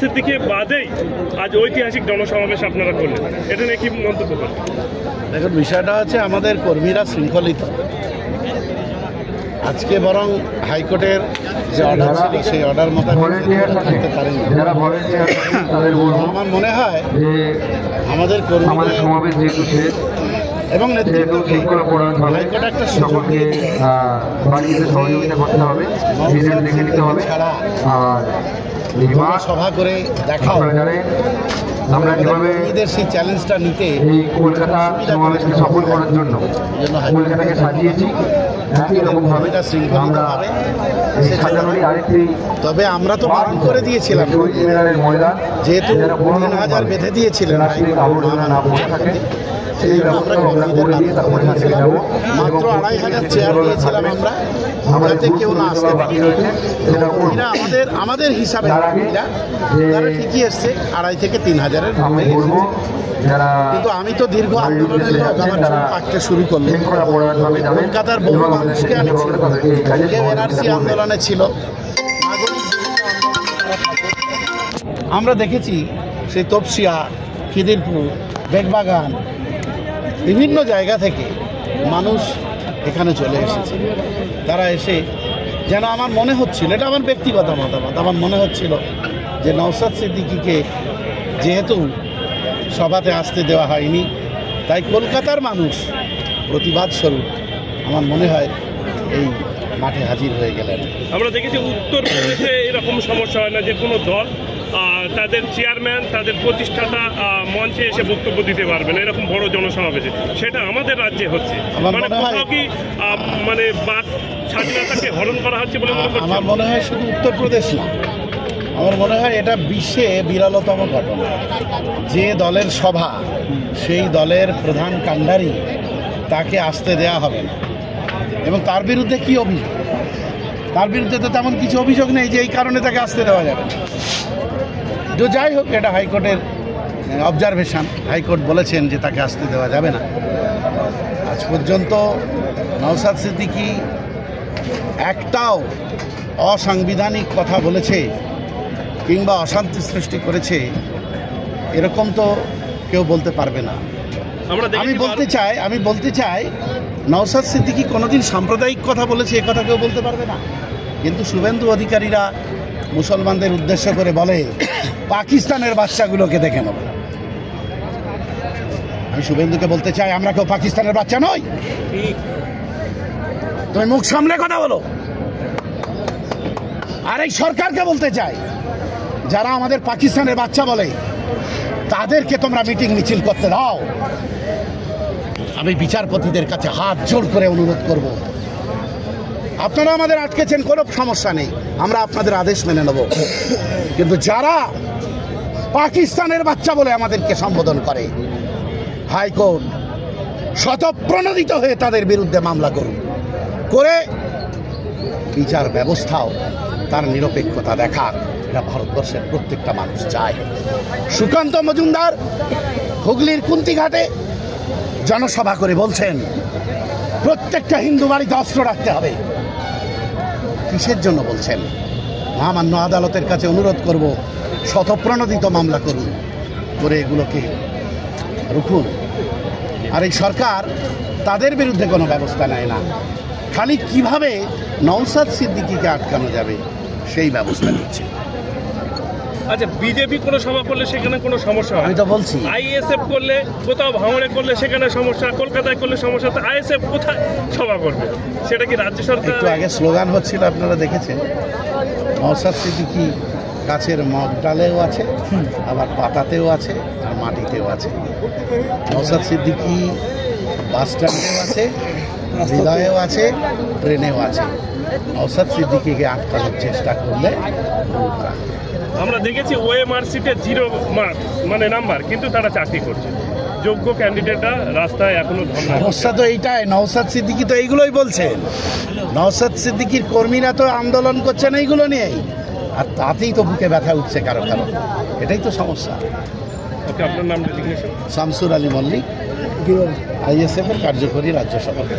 সিদ্দিকী বাদেই আজ ঐতিহাসিক জনসমাবেশ আপনারা করলেন, এটা নিয়ে কি মন্তব্য করেন? দেখুন, বিষয়টা হচ্ছে আমাদের কর্মীরা শৃঙ্খলিত। আজকে বরং হাইকোর্টের যে অর্ডার ছিল সেই অর্ডার মোতাবেক থাকতে পারেনি। আমার মনে হয় আমাদের কর্মীদের এবং নেতৃত্বকে হাইকোর্ট একটা সুযোগ ছাড়া সভা করে দেখা আমরা কর্মীদের সেই চ্যালেঞ্জটা নিতে সফল করার জন্য কলকাতাকে সাজিয়েছি। তবে আমরা তো বারণ করে দিয়েছিলাম, যেহেতু 3000 বেঁধে দিয়েছিলেন মাত্র 2500 চেয়ার দিয়েছিলাম আমরা, যাতে কেউ না আসতে পারে। আমাদের হিসাবে তারা ঠিকই এসছে 2500 থেকে 3000-এর কিন্তু আমি তো দীর্ঘ আন্দোলনের লোক, আমার চুল পাকতে শুরু করলো। কলকাতার বহু মানুষকে আমি কেউ এনআরসি আন্দোলনে ছিল, আমরা দেখেছি সেই তপসিয়া, খিদিরপুর, বেগবাগান, বিভিন্ন জায়গা থেকে মানুষ এখানে চলে এসেছে। তারা এসে যেন আমার মনে হচ্ছিল, এটা আমার ব্যক্তিগত মতামত, আমার মনে হচ্ছিল যে নওশাদ সিদ্দিকীকে যেহেতু সভাতে আসতে দেওয়া হয়নি, তাই কলকাতার মানুষ প্রতিবাদ স্বরূপ আমার মনে হয় এই মাঠে হাজির হয়ে গেলেন। আমরা দেখেছি উত্তরপ্রদেশে এরকম সমস্যা হয় না যে কোনো দল তাদের চেয়ারম্যান, তাদের প্রতিষ্ঠাতা মঞ্চে এসে বক্তব্য দিতে পারবেন এরকম বড় জনসমাবেশে, সেটা আমাদের রাজ্যে হচ্ছে। মানে বাক স্বাধীনতাকে হরণ করা হচ্ছে বলে মনে করছেন? আমার মনে হয় শুধু উত্তরপ্রদেশ না, আমার মনে হয় এটা বিশ্বে বিরলতম ঘটনা। যে দলের সভা, সেই দলের প্রধান কাণ্ডারি, তাকে আসতে দেয়া হবে না। এবং তার বিরুদ্ধে কি অভিযোগ? তার বিরুদ্ধে তো তেমন কিছু অভিযোগ নেই যে এই কারণে তাকে আসতে দেওয়া যাবে না। তো যাই হোক, এটা হাইকোর্টের অবজারভেশন। হাইকোর্ট বলেছেন যে তাকে আসতে দেওয়া যাবে না। আজ পর্যন্ত নওশাদ সিদ্দিকী একটাও অসাংবিধানিক কথা বলেছে কিংবা অশান্তি সৃষ্টি করেছে এরকম তো কেউ বলতে পারবে না। আমি বলতে চাই নওশাদ সিদ্দিকী কোনোদিন সাম্প্রদায়িক কথা বলেছে এ কথা কেউ বলতে পারবে না। কিন্তু শুভেন্দু অধিকারীরা মুসলমানদের উদ্দেশ্য করে বলে পাকিস্তানের বাচ্চাগুলোকে দেখে নেব। আমি শুভেন্দুকে বলতে চাই, আমরা কেউ পাকিস্তানের বাচ্চা নই। তুমি মুখ সামলে কথা বলো। আর এই সরকারকে বলতে চাই, যারা আমাদের পাকিস্তানের বাচ্চা বলে তাদেরকে তোমরা মিটিং মিছিল করতে দাও। আমি বিচারপতিদের কাছে হাত জোড় করে অনুরোধ করব, আপনারা আমাদের আটকেছেন, কোনো সমস্যা নেই, আমরা আপনাদের আদেশ মেনে নেব। কিন্তু যারা পাকিস্তানের বাচ্চা বলে আমাদেরকে সম্বোধন করে, হাইকোর্ট স্বতঃপ্রণোদিত হয়ে তাদের বিরুদ্ধে মামলা করুন, করে বিচার ব্যবস্থাও তার নিরপেক্ষতা দেখাক। এটা ভারতবর্ষের প্রত্যেকটা মানুষ চায়। সুকান্ত মজুমদার হুগলির কুন্তিঘাটে জনসভা করে বলছেন প্রত্যেকটা হিন্দু বাড়িতে অস্ত্র রাখতে হবে। কিসের জন্য বলছেন? মহামান্য আদালতের কাছে অনুরোধ করব, স্বতঃপ্রণোদিত মামলা করুন, করে এগুলোকে রুখুন। আর এই সরকার তাদের বিরুদ্ধে কোনো ব্যবস্থা নেয় না, খালি কিভাবে নওশাদ সিদ্দিকীকে আটকানো যাবে সেই ব্যবস্থা নিচ্ছে। আচ্ছা, বিজেপি কোনো সভা করলে সেখানে কোনো সমস্যা হয়? আমি তো বলছি, আইএসএফ করলে, কোথাও ভাঙড়ে করলে সেখানে সমস্যা, কলকাতায় করলে সমস্যা, তো আইএসএফ কোথায় সভা করবে? সেটা কি রাজ্য সরকার? একটু আগে স্লোগান হচ্ছিল, আপনারা দেখেছেন। নওশাদ সিদ্দিকী গাছের মগডালেও আছে, আবার পাতাতেও আছে, আর মাটিতেও আছে। নওশাদ সিদ্দিকী বাস স্ট্যান্ডেও আছে, হৃদয়েও আছে, ট্রেনেও আছে। নওশাদ সিদ্দিকীকে আটকানোর চেষ্টা করলে ভুল করা হবে। আমরা দেখেছি ওএমআর সিটে 0 মার্ক মানে নাম্বার, কিন্তু তারা চাকরি করছে। যোগ্য ক্যান্ডিডেটরা রাস্তায় এখনো ধর্ণা। সমস্যা তো এইটাই, নওশাদ সিদ্দিকী তো এইগুলোই বলছেন। নওশাদ সিদ্দিকীর কর্মীরা তো আন্দোলন করছেন এইগুলো নিয়েই, আর তাতেই তো বুকে ব্যথা উঠছে কারো কারো। এটাই তো সমস্যা। ওকে, আপনার নাম ডেজিগনেশন? শামসুর আলী মল্লিক, আইএসএফ এর কার্যকরী রাজ্য সভাপতি।